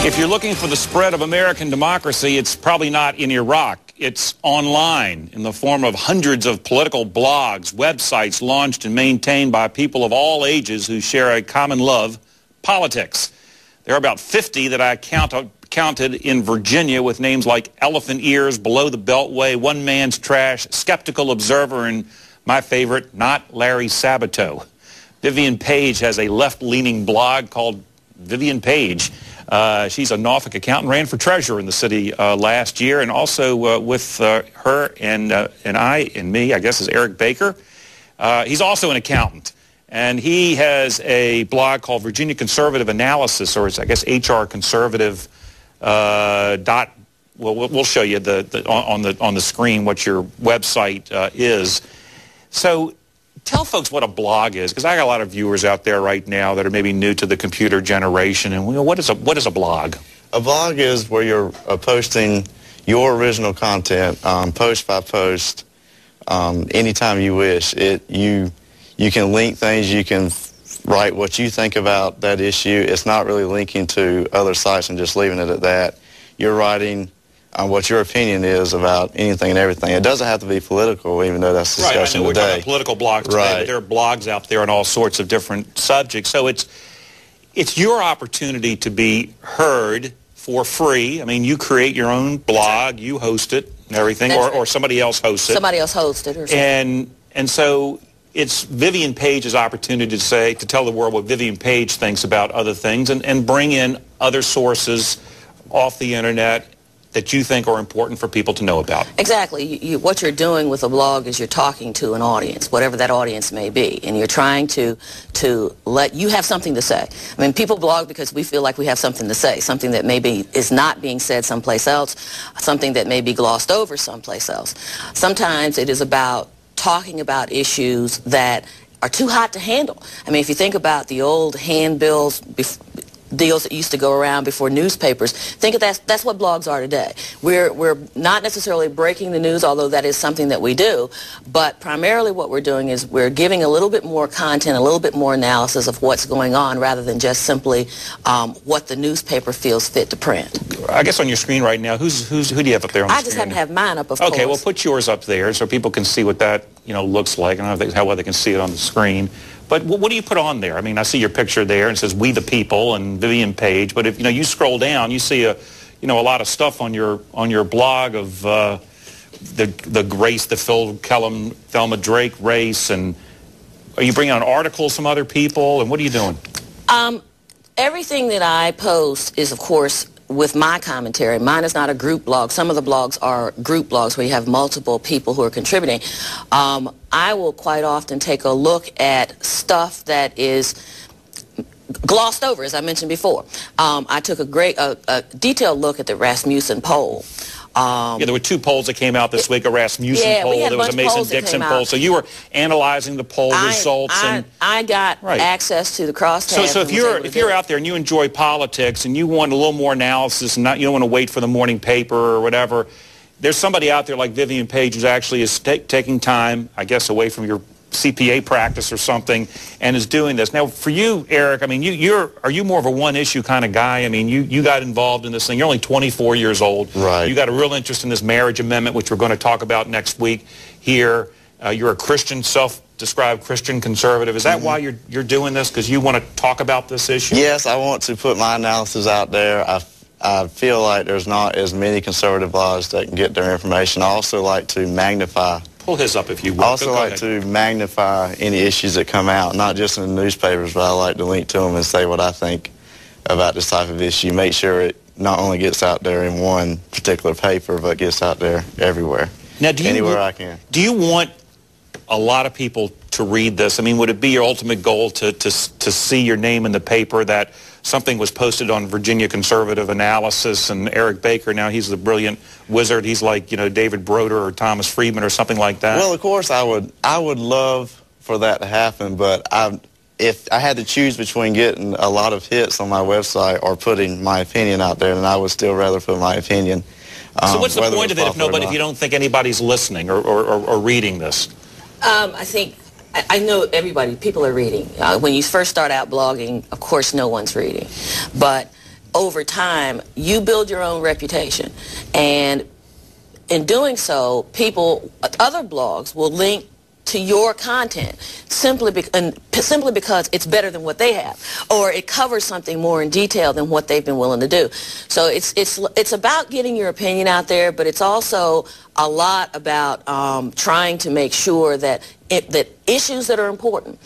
If you're looking for the spread of American democracy, it's probably not in Iraq. It's online in the form of hundreds of political blogs, websites launched and maintained by people of all ages who share a common love, politics. There are about 50 that I counted in Virginia with names like Elephant Ears, Below the Beltway, One Man's Trash, Skeptical Observer, and my favorite, Not Larry Sabato. Vivian Page has a left-leaning blog called Vivian Page. She's a Norfolk accountant, ran for treasurer in the city last year, and also with her and me, I guess, is Eric Baker. He's also an accountant, and he has a blog called Virginia Conservative Analysis, or it's, I guess, HR Conservative dot. Well, we'll show you on the screen what your website is. So tell folks what a blog is, because I got a lot of viewers out there right now that are maybe new to the computer generation. And what is a blog? A blog is where you're posting your original content, post by post, anytime you wish. You can link things. You can write what you think about that issue. It's not really linking to other sites and just leaving it at that. You're writing what your opinion is about anything and everything. It doesn't have to be political, even though that's the discussion today. We're talking about political blogs today, right. But there are blogs out there on all sorts of different subjects. So it's your opportunity to be heard for free. I mean, you create your own blog, you host it and everything, or somebody else hosts it. Somebody else hosts it or something. And so it's Vivian Page's opportunity to tell the world what Vivian Page thinks about other things and bring in other sources off the internet that you think are important for people to know about. Exactly. What you're doing with a blog is you're talking to an audience, whatever that audience may be, and you're trying to let you have something to say. I mean, people blog because we feel like we have something to say, something that maybe is not being said someplace else, something that may be glossed over someplace else. Sometimes it is about talking about issues that are too hot to handle. I mean, if you think about the old handbills deals that used to go around before newspapers, think of that's what blogs are today. We're not necessarily breaking the news, although that is something that we do, but primarily what we're doing is we're giving a little bit more content, a little bit more analysis of what's going on, rather than just simply what the newspaper feels fit to print. I guess on your screen right now, who do you have up there on the screen? I just happen to have mine up, of course. Okay, well, put yours up there so people can see what that looks like. I don't know how well they can see it on the screen. But what do you put on there? I mean, I see your picture there, and it says "We the People" and Vivian Page. But if you scroll down, you see a lot of stuff on your blog of the race, the Phil Kellum, Thelma Drake race, and are you bringing on articles from other people? And what are you doing? Everything that I post is, of course, with my commentary. Mine is not a group blog. Some of the blogs are group blogs where you have multiple people who are contributing. I will quite often take a look at stuff that is glossed over, as I mentioned before. I took a detailed look at the Rasmussen poll. There were two polls that came out this week, a Rasmussen poll, there was a Mason-Dixon poll. So you were analyzing the poll results. I got access to the crosstabs. So if you're out there and you enjoy politics and you want a little more analysis and you don't want to wait for the morning paper or whatever, there's somebody out there like Vivian Page who actually is taking time, I guess, away from your CPA practice or something, and is doing this. Now, for you, Eric, I mean, are you more of a one-issue kind of guy? I mean, you got involved in this thing. You're only 24 years old. Right. You got a real interest in this marriage amendment, which we're going to talk about next week here. You're a Christian, self-described Christian conservative. Is that why you're doing this, because you want to talk about this issue? Yes, I want to put my analysis out there. I feel like there's not as many conservative blogs that can get their information. I also like to magnify. Pull his up if you will. I also like to magnify any issues that come out, not just in the newspapers, but I like to link to them and say what I think about this type of issue. Make sure it not only gets out there in one particular paper, but gets out there everywhere. Now, anywhere I can. Do you want a lot of people to read this? I mean, would it be your ultimate goal to see your name in the paper that something was posted on Virginia Conservative Analysis, and Eric Baker, now he's the brilliant wizard. He's like, David Broder or Thomas Friedman or something like that. Well, of course, I would love for that to happen, but if I had to choose between getting a lot of hits on my website or putting my opinion out there, then I would still rather put my opinion. So what's the point of it if you don't think anybody's listening or reading this? I know people are reading. When you first start out blogging, of course, no one's reading. But over time, you build your own reputation. And in doing so, other blogs will link to your content simply because it's better than what they have, or it covers something more in detail than what they've been willing to do. So it's about getting your opinion out there, but it's also a lot about trying to make sure that issues that are important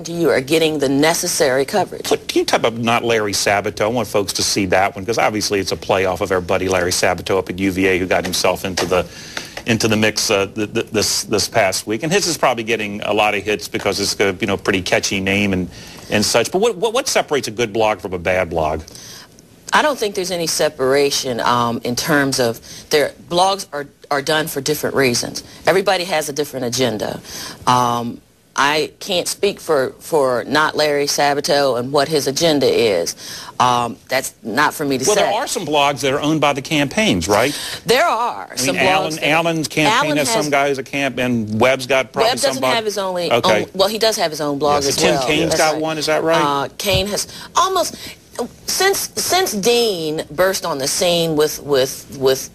to you are getting the necessary coverage. Can you talk about Not Larry Sabato? I want folks to see that one, because obviously it's a play off of our buddy Larry Sabato up at UVA, who got himself into the mix this past week, and his is probably getting a lot of hits because it's a pretty catchy name and such. But what separates a good blog from a bad blog? I don't think there's any separation in terms of their blogs are done for different reasons. Everybody has a different agenda. I can't speak for Not Larry Sabato and what his agenda is. That's not for me to say. Well, there are some blogs that are owned by the campaigns, right? There are some blogs. Allen's campaign has some guy who's a camp, and Webb's got probably some. Webb doesn't have his own. Okay. Well, he does have his own blog as well. Tim Kaine's got one. Is that right? Kane has almost. Since Dean burst on the scene with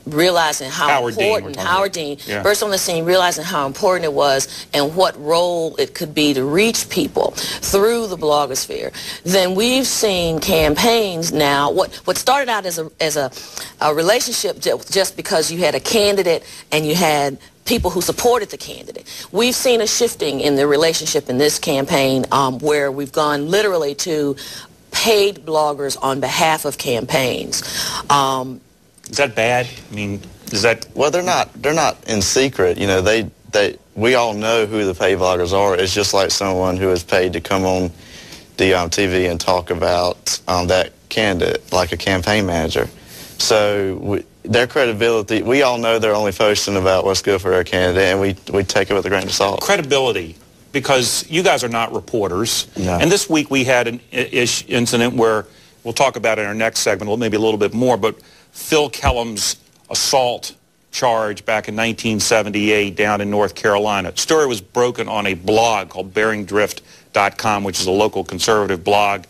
realizing how important Howard Dean burst on the scene, realizing how important it was and what role it could be to reach people through the blogosphere, then we've seen campaigns now. What started out as a relationship just because you had a candidate and you had people who supported the candidate. We've seen a shifting in the relationship in this campaign where we've gone literally to paid bloggers on behalf of campaigns. Is that bad? I mean, is that... Well, they're not in secret. We all know who the paid bloggers are. It's just like someone who is paid to come on the TV and talk about that candidate, like a campaign manager. So their credibility, we all know they're only posting about what's good for their candidate, and we take it with a grain of salt. Credibility. Because you guys are not reporters. No. And this week we had an incident where, we'll talk about it in our next segment, maybe a little bit more, but Phil Kellum's assault charge back in 1978 down in North Carolina. The story was broken on a blog called BearingDrift.com, which is a local conservative blog,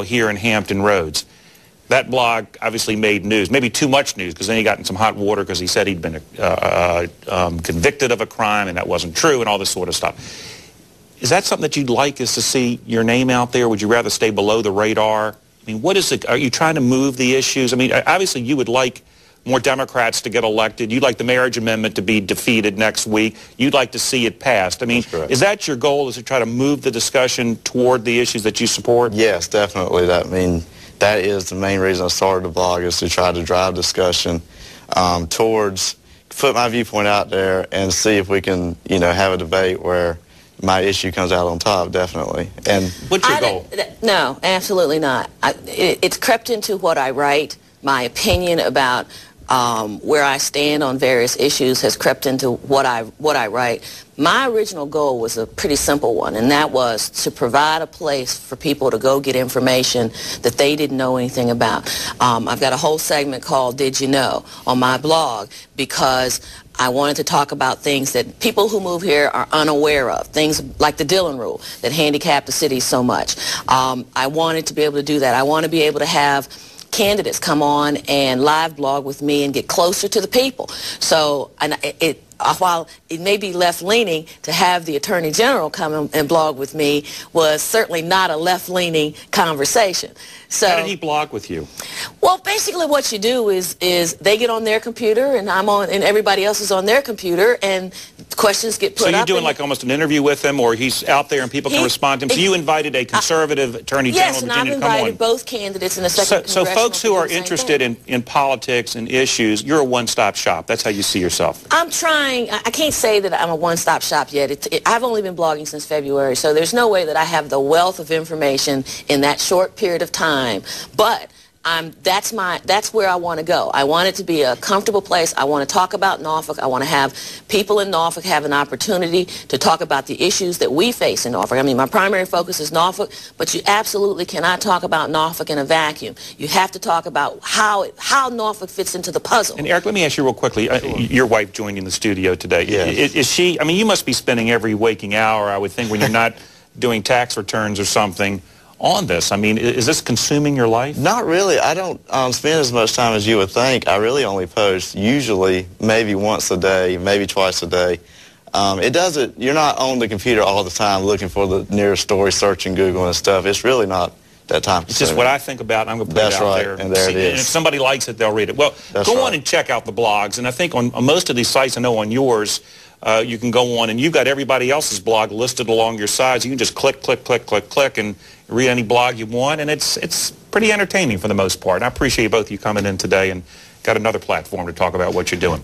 here in Hampton Roads. That blog obviously made news, maybe too much news, because then he got in some hot water because he said he'd been convicted of a crime and that wasn't true and all this sort of stuff. Is that something that you'd like, is to see your name out there? Would you rather stay below the radar? I mean, what is it? Are you trying to move the issues? I mean, obviously you would like more Democrats to get elected. You'd like the marriage amendment to be defeated next week. You'd like to see it passed. I mean, is that your goal, is to try to move the discussion toward the issues that you support? Yes, definitely. That is the main reason I started the blog, is to try to drive discussion towards, put my viewpoint out there and see if we can, have a debate where my issue comes out on top, definitely. And what's your goal? No, absolutely not. It's crept into what I write. My opinion about where I stand on various issues has crept into what I write. My original goal was a pretty simple one, and that was to provide a place for people to go get information that they didn't know anything about. I've got a whole segment called Did You Know on my blog, because I wanted to talk about things that people who move here are unaware of, things like the Dillon Rule that handicap the city so much. I wanted to be able to do that. I want to be able to have candidates come on and live blog with me and get closer to the people. So while it may be left-leaning, to have the Attorney General come and blog with me was certainly not a left-leaning conversation. So, how did he blog with you? Well, basically what you do is they get on their computer and I'm on, and everybody else is on their computer, and questions get put up. So you're doing like almost an interview with him, or he's out there and people can respond to him? So you invited a conservative Attorney General of Virginia to come on? Yes, and I've invited both candidates in the second So folks who are interested in politics and issues, you're a one-stop shop. That's how you see yourself. I'm trying. I can't say that I'm a one-stop shop yet. I've only been blogging since February, so there's no way that I have the wealth of information in that short period of time. But that's where I want to go. I want it to be a comfortable place. I want to talk about Norfolk. I want to have people in Norfolk have an opportunity to talk about the issues that we face in Norfolk. I mean, my primary focus is Norfolk, but you absolutely cannot talk about Norfolk in a vacuum. You have to talk about how Norfolk fits into the puzzle. And Eric, let me ask you real quickly. Sure. Your wife joined in the studio today. Yes. Is she, I mean, you must be spending every waking hour, I would think, when you're not doing tax returns or something, on this. I mean, is this consuming your life? Not really. I don't spend as much time as you would think. I really only post usually maybe once a day, maybe twice a day. It doesn't, you're not on the computer all the time looking for the nearest story, searching Google and stuff. It's really not that time consuming. It's just what I think about, and I'm going to put it out there. And there it is. And if somebody likes it, they'll read it. Well, go on and check out the blogs. And I think on most of these sites, I know on yours, you can go on and you've got everybody else's blog listed along your sides. You can just click, click, click, click, click, and read any blog you want. And it's pretty entertaining for the most part. And I appreciate both of you coming in today and got another platform to talk about what you're doing.